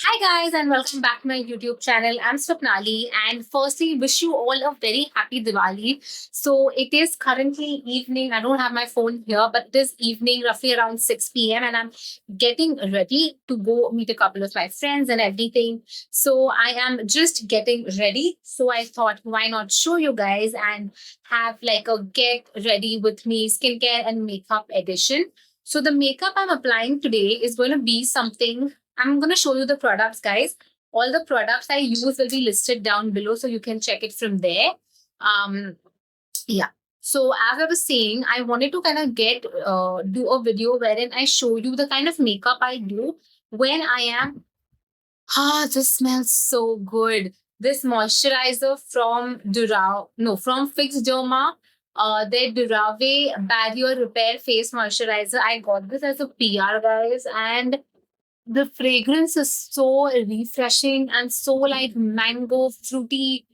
Hi guys and welcome back to my YouTube channel. I'm Swapnali and firstly wish you all a very happy Diwali. So it is currently evening. I don't have my phone here, but it is evening roughly around 6 p.m. and I'm getting ready to go meet a couple of my friends and everything. So I am just getting ready. So I thought why not show you guys and have like a get ready with me skincare and makeup edition. So the makeup I'm applying today is going to be something. I'm going to show you the products, guys. All the products I use will be listed down below, so you can check it from there. Um, yeah. So as I was saying, I wanted to kind of do a video wherein I show you the kind of makeup I do when I am. This smells so good. This moisturizer from from Fix Derma. Their Durave Barrier Repair Face Moisturizer. I got this as a PR, guys, and the fragrance is so refreshing and so like mango fruity,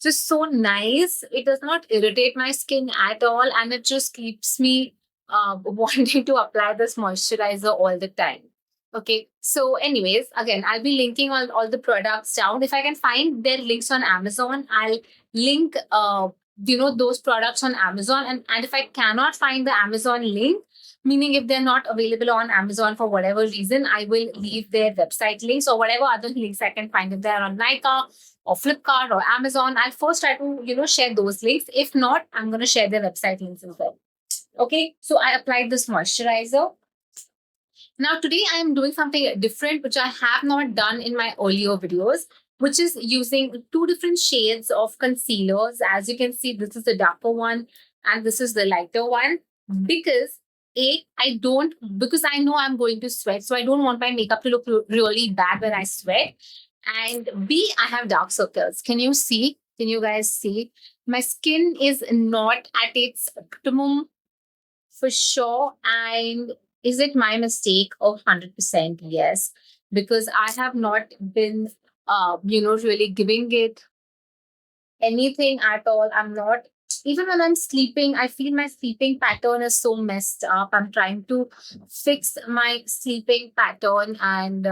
just so nice. It does not irritate my skin at all, and it just keeps me wanting to apply this moisturizer all the time. Okay, so anyways, again, I'll be linking all the products down. If I can find their links on Amazon, I'll link those products on Amazon. And if I cannot find the Amazon link, meaning if they're not available on Amazon for whatever reason, I will leave their website links or whatever other links I can find. If they're on Nika or Flipkart or Amazon, I'll first try to share those links. If not, I'm going to share their website links as well. Okay, so I applied this moisturizer. Now, today I am doing something different, which I have not done in my earlier videos, which is using two different shades of concealers. As you can see, this is the darker one and this is the lighter one. Because because I know I'm going to sweat, so I don't want my makeup to look really bad when I sweat. And B, I have dark circles. Can you see? Can you guys see? My skin is not at its optimum for sure. And is it my mistake? Oh, 100% yes. Because I have not been, really giving it anything at all. I'm not, even when I'm sleeping, I feel my sleeping pattern is so messed up. I'm trying to fix my sleeping pattern and,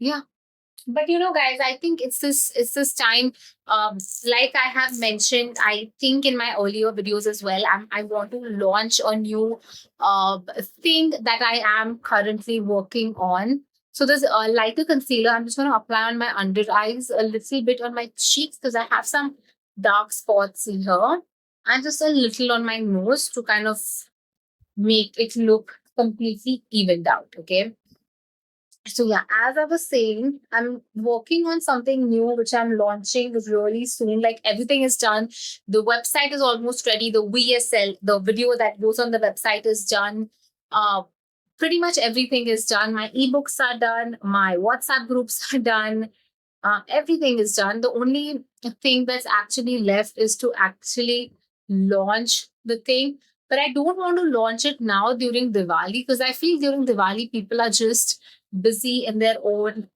yeah, but guys, I think it's this time. Like I have mentioned, I think in my earlier videos as well, I want to launch a new thing that I am currently working on. So there's a lighter concealer. I'm just going to apply on my under eyes, a little bit on my cheeks because I have some dark spots in here, and just a little on my nose to kind of make it look completely evened out. Okay, so yeah, as I was saying, I'm working on something new which I'm launching really soon. Like everything is done. The website is almost ready. The VSL, the video that goes on the website is done. Uh Pretty much everything is done. My ebooks are done, my WhatsApp groups are done. Everything is done. The only thing that's actually left is to actually launch the thing. But I don't want to launch it now during Diwali because I feel during Diwali people are just busy in their own,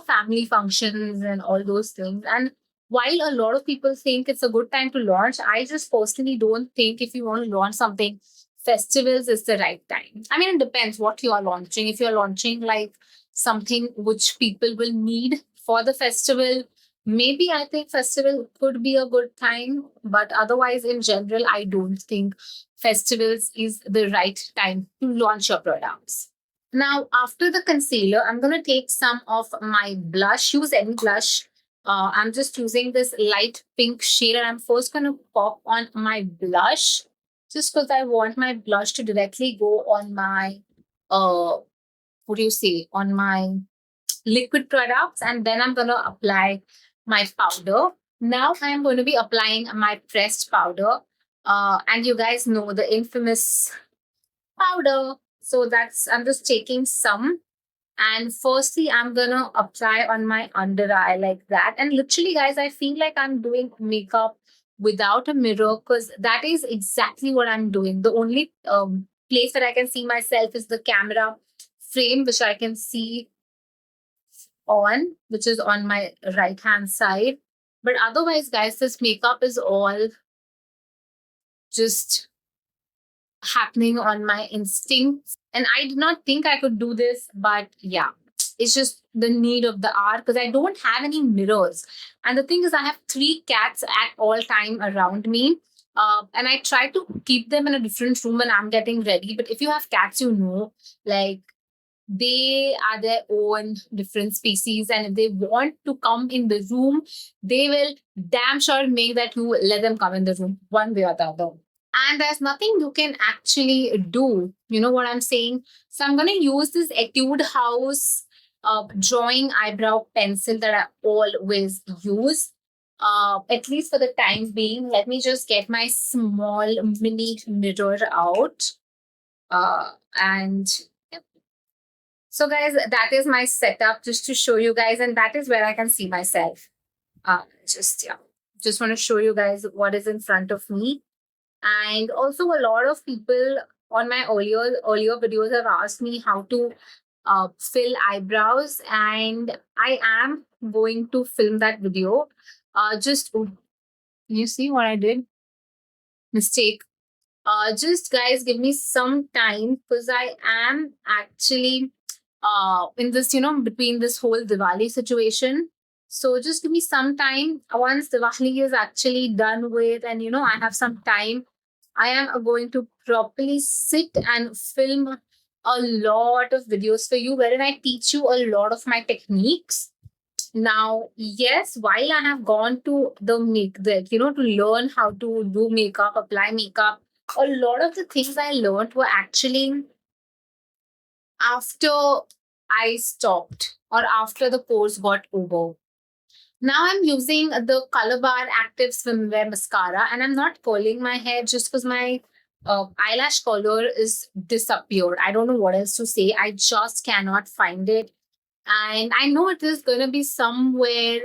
family functions and all those things. And while a lot of people think it's a good time to launch, I just personally don't think if you want to launch something, festivals is the right time. I mean, it depends what you are launching. If you're launching like something which people will need for the festival, maybe I think festival could be a good time. But otherwise, in general, I don't think festivals is the right time to launch your products. Now, after the concealer, I'm going to take some of my blush. Use any blush. I'm just using this light pink shade, and I'm first going to pop on my blush just because I want my blush to directly go on my, uh, what do you say, on my liquid products. And then I'm going to apply my powder. Now I'm going to be applying my pressed powder. And you guys know the infamous powder. So that's, I'm just taking some. And firstly, I'm gonna apply on my under eye like that. And literally, guys, I feel like I'm doing makeup without a mirror because that is exactly what I'm doing. The only place that I can see myself is the camera frame, which I can see on, which is on my right hand side. But otherwise, guys, this makeup is all just happening on my instincts. And I did not think I could do this, but yeah. it's just the need of the hour because I don't have any mirrors. And the thing is, I have three cats at all time around me. And I try to keep them in a different room when I'm getting ready. But if you have cats, like they are their own different species. And if they want to come in the room, they will damn sure make that you let them come in the room one way or the other. And there's nothing you can actually do. You know what I'm saying? So I'm going to use this Etude House drawing eyebrow pencil that I always use. At least for the time being, let me just get my small mini mirror out. And yep. So, guys, that is my setup just to show you guys, and that is where I can see myself. Just want to show you guys what is in front of me. And also, a lot of people on my earlier videos have asked me how to fill eyebrows, and I am going to film that video. You see what I did? Mistake. Just guys, give me some time because I am actually in this, between this whole Diwali situation. So just give me some time. Once Diwali is actually done with, and I have some time, I am going to properly sit and film a lot of videos for you wherein I teach you a lot of my techniques. Now, yes, while I have gone to to learn how to do makeup, apply makeup, a lot of the things I learned were actually after I stopped or after the course got over. Now I'm using the Color Bar Active Swimwear Mascara, and I'm not curling my hair just because my eyelash color is disappeared. I don't know what else to say. I just cannot find it. And I know it is going to be somewhere.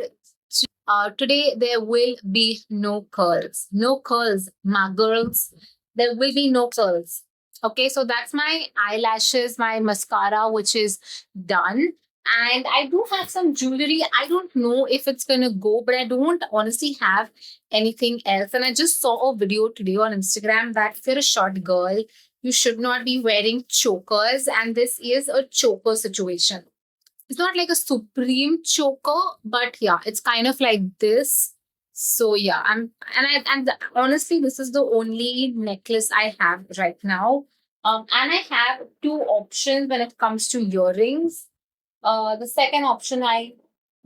Today, there will be no curls. No curls, my girls. There will be no curls. Okay, so that's my eyelashes, my mascara, which is done. And I do have some jewelry. I don't know if it's going to go, but I don't honestly have anything else. And I just saw a video today on Instagram that if you're a short girl, you should not be wearing chokers. And this is a choker situation. It's not like a supreme choker, but yeah, it's kind of like this. So yeah, honestly, this is the only necklace I have right now. And I have two options when it comes to earrings. The second option I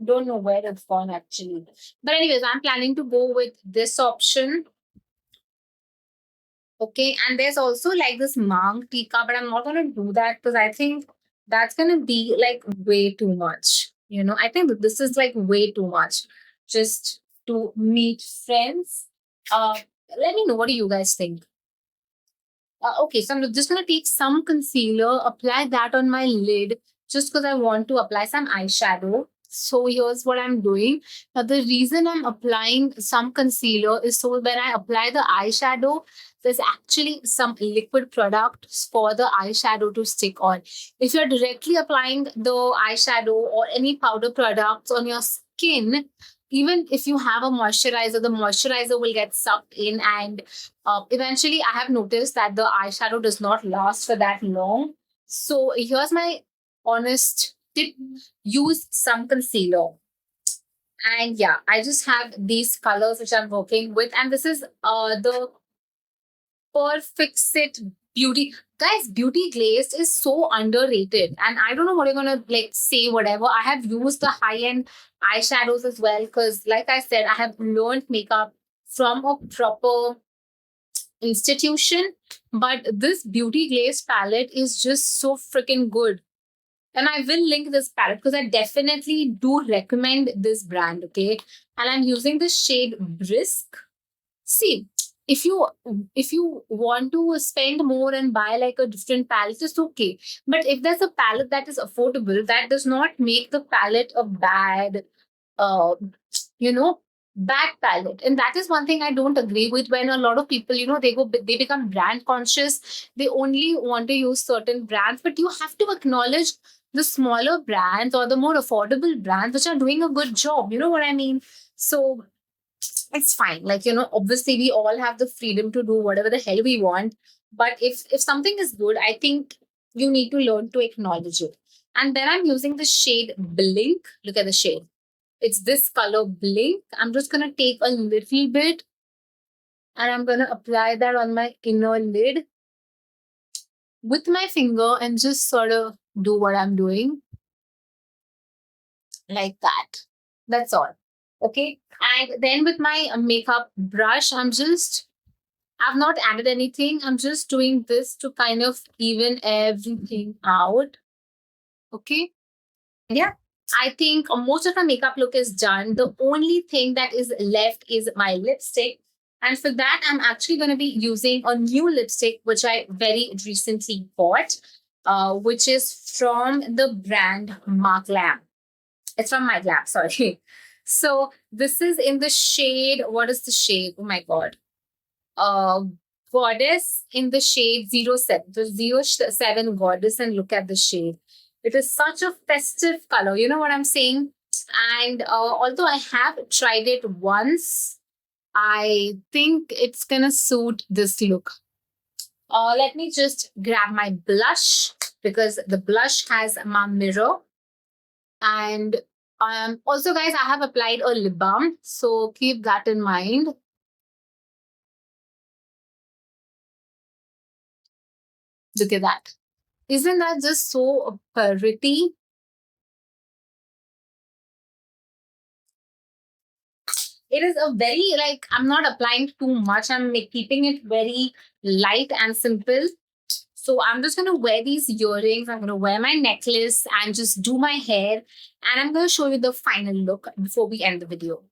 don't know where it's gone actually. But anyways, I'm planning to go with this option. Okay, and there's also like this Mang Tika, but I'm not gonna do that because I think that's gonna be like way too much. I think that this is like way too much just to meet friends. Uh, Let me know, what do you guys think? Okay, so I'm just gonna take some concealer, apply that on my lid just because I want to apply some eyeshadow. So here's what I'm doing. Now the reason I'm applying some concealer is so when I apply the eyeshadow, there's actually some liquid product for the eyeshadow to stick on. If you're directly applying the eyeshadow or any powder products on your skin, even if you have a moisturizer, the moisturizer will get sucked in, and eventually I have noticed that the eyeshadow does not last for that long. So here's my honest tip: use some concealer. And yeah, I just have these colors which I'm working with, and this is the Perfect Sit Beauty. Guys, Beauty Glazed is so underrated. And I don't know what you're gonna like say, whatever. I have used the high-end eyeshadows as well, because like I said, I have learned makeup from a proper institution. But this Beauty Glazed palette is just so freaking good. And I will link this palette because I definitely do recommend this brand, okay? And I'm using the shade Brisk. See, if you want to spend more and buy like a different palette, it's okay. But if there's a palette that is affordable, that does not make the palette a uh, you know, bad palette. And that is one thing I don't agree with when a lot of people, they become brand conscious. They only want to use certain brands, but you have to acknowledge the smaller brands or the more affordable brands which are doing a good job. You know what I mean? So it's fine. Like, obviously we all have the freedom to do whatever the hell we want. But if something is good, I think you need to learn to acknowledge it. And then I'm using the shade Blink. Look at the shade. It's this color Blink. I'm just going to take a little bit and I'm going to apply that on my inner lid with my finger and just sort of do what I'm doing like that. That's all. Okay. And then with my makeup brush, I've not added anything. I'm just doing this to kind of even everything out. Okay. Yeah. I think most of my makeup look is done. The only thing that is left is my lipstick. And for that, I'm actually going to be using a new lipstick, which I very recently bought, which is from the brand Mark Lamb. It's from my Glam, sorry. So this is in the shade. What is the shade? Oh my god. Uh Goddess in the shade 07. The 07 Goddess, and look at the shade. It is such a festive color. You know what I'm saying? And although I have tried it once, I think it's gonna suit this look. Let me just grab my blush because the blush has my mirror. And also, guys, I have applied a lip balm, so keep that in mind. Look at that. Isn't that just so pretty? It is a very, like, I'm not applying too much. I'm keeping it very light and simple. So I'm just going to wear these earrings. I'm going to wear my necklace and just do my hair. And I'm going to show you the final look before we end the video.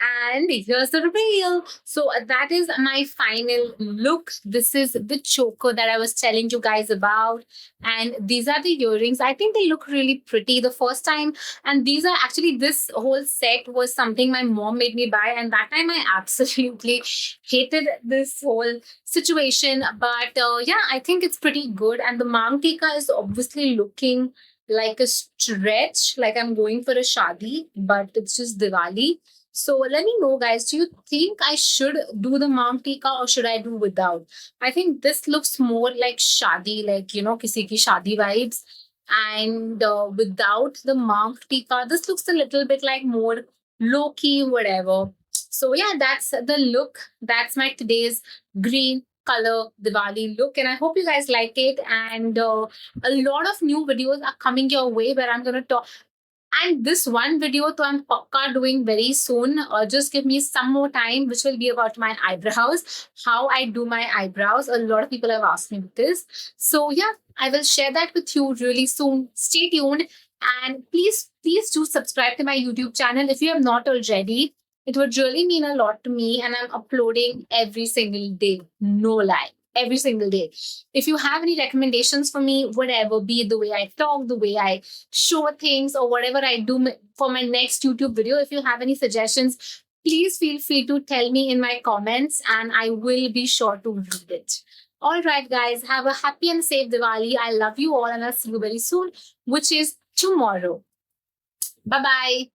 And here's the reveal. So that is my final look. This is the choker that I was telling you guys about. And these are the earrings. I think they look really pretty the first time. And these are actually, this whole set was something my mom made me buy. And that time I absolutely hated this whole situation. But yeah, I think it's pretty good. And the Mangtika is obviously looking like a stretch, like I'm going for a shadi, but it's just Diwali. So let me know, guys. Do you think I should do the mom tika or should I do without? I think this looks more like shadi, like kisi ki shadi vibes. And without the mom tika, this looks a little bit like more low key, whatever. So yeah, that's the look. That's my today's green color Diwali look, and I hope you guys like it. And a lot of new videos are coming your way where I'm gonna talk. And this one video, to I'm pakka doing very soon. Just give me some more time, which will be about my eyebrows, how I do my eyebrows. A lot of people have asked me this. So yeah, I will share that with you really soon. Stay tuned. And please do subscribe to my YouTube channel if you have not already. It would really mean a lot to me. And I'm uploading every single day. No lie. Every single day. If you have any recommendations for me, whatever, be it the way I talk, the way I show things, or whatever I do for my next YouTube video, if you have any suggestions, please feel free to tell me in my comments and I will be sure to read it. All right, guys, have a happy and safe Diwali. I love you all and I'll see you very soon, which is tomorrow. Bye bye.